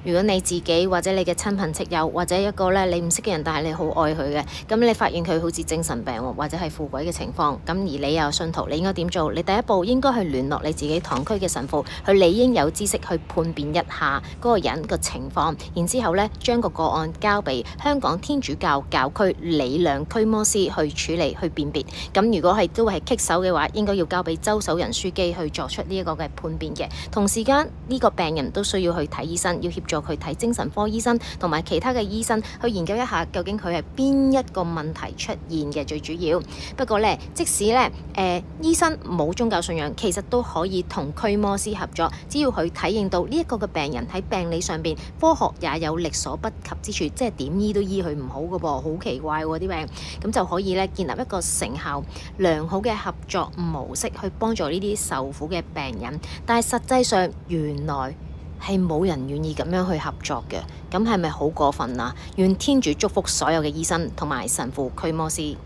如果你自己或者你嘅親朋戚友或者一個咧你唔識嘅人，但係你好愛佢嘅，咁你發現佢好似精神病或者係附鬼嘅情況，咁而你又信徒，你應該點做？你第一步應該去聯絡你自己堂區嘅神父，去理應有知識去判別一下嗰個人個情況，然之後咧將個案交俾香港天主教教區李亮驅魔師去處理去辨別。咁如果係都係棘手嘅話，應該要交俾周守仁書記去作出呢一個嘅判別嘅。同時間呢個病人都需要去睇醫生，要協助佢睇精神科醫生同埋其他嘅醫生去研究一下究竟佢係邊一個問題出現嘅最主要。不過呢，即使呢醫生冇宗教信仰，其實都可以同驅魔師合作，只要佢體認到呢一個嘅病人喺病理上邊科學也有力所不及之處，即係點醫都醫佢唔好嘅噃，好奇怪喎啲病，咁就可以咧建立一個成效良好嘅合作模式去幫助呢啲受苦嘅病人。但係實際上原來係冇人願意咁樣去合作嘅，咁係咪好過分啊？願天主祝福所有嘅醫生同埋神父驅魔師。